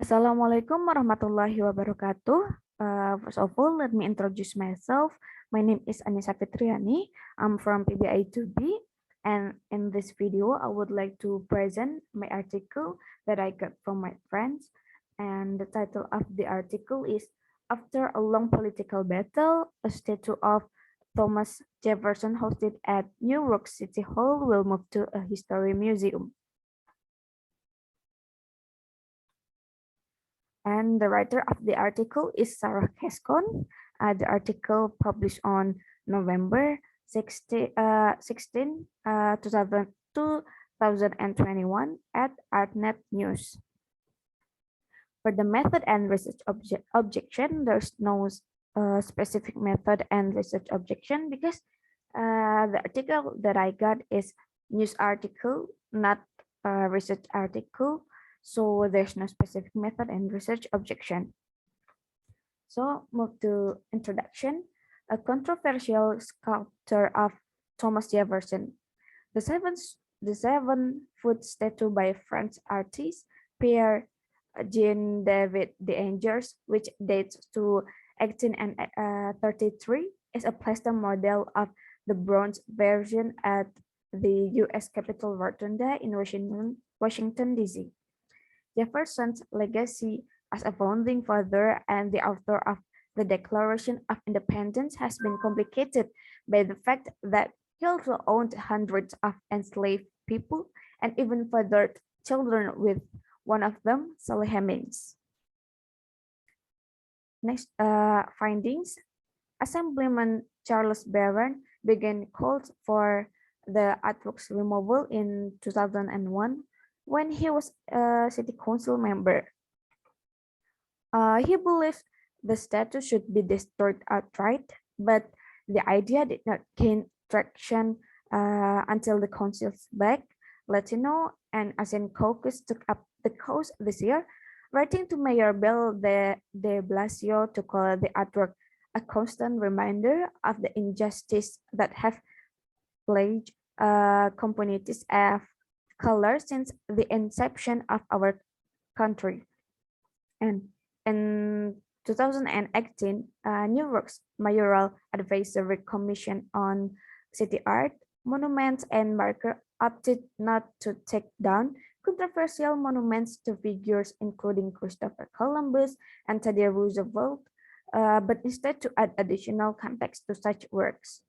Assalamualaikum warahmatullahi wabarakatuh. First of all, let me introduce myself. My name is Anissa Fitriani. I'm from PBI2B, and in this video, I would like to present my article that I got from my friends. And the title of the article is "After a Long Political Battle, a statue of Thomas Jefferson hosted at New York City Hall will move to a history museum." And the writer of the article is Sarah Kescon. The article published on November 2021 at ArtNet News. For the method and research objection, there's no specific method and research objection because the article that I got is news article, not a research article. So there's no specific method and research objection. So move to introduction. A controversial sculpture of Thomas Jefferson. The 7-foot statue by French artist Pierre Jean David D'Angers, which dates to 1833, is a plaster model of the bronze version at the U.S. Capitol Rotunda in Washington, D.C. Jefferson's legacy as a founding father and the author of the Declaration of Independence has been complicated by the fact that he also owned hundreds of enslaved people and even fathered children with one of them, Sally Hemings. Next, findings. Assemblyman Charles Barron began calls for the artwork's removal in 2001 when he was a city council member. He believed the statue should be destroyed outright, but the idea did not gain traction until the council's back, Latino, and Asian caucus took up the cause this year, writing to Mayor Bill de Blasio to call the artwork a constant reminder of the injustice that have plagued communities of color since the inception of our country. And in 2018, New York's Mayoral Advisory Commission on City Art, Monuments and Marker opted not to take down controversial monuments to figures including Christopher Columbus and Teddy Roosevelt, but instead to add additional context to such works.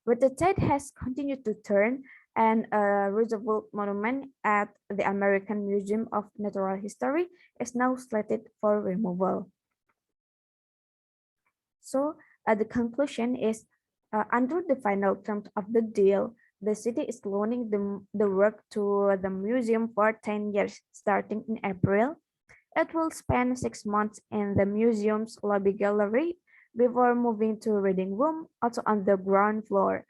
But the tide has continued to turn, and a Roosevelt monument at the American Museum of Natural History is now slated for removal. So the conclusion is, under the final terms of the deal, the city is loaning the work to the museum for 10 years, starting in April. It will spend 6 months in the museum's lobby gallery before moving to reading room, also on the ground floor.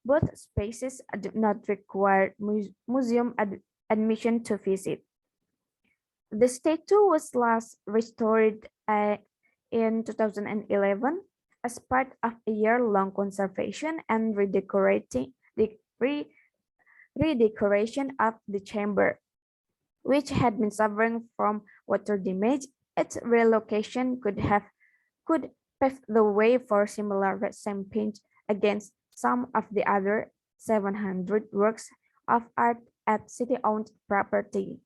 Both spaces do not require museum admission to visit. The statue was last restored in 2011 as part of a year-long conservation and redecoration of the chamber, which had been suffering from water damage. Its relocation could pave the way for similar campaigns against some of the other 700 works of art at city-owned property.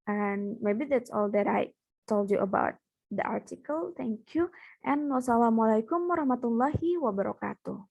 And maybe that's all that I told you about the article. Thank you. And wassalamualaikum warahmatullahi wabarakatuh.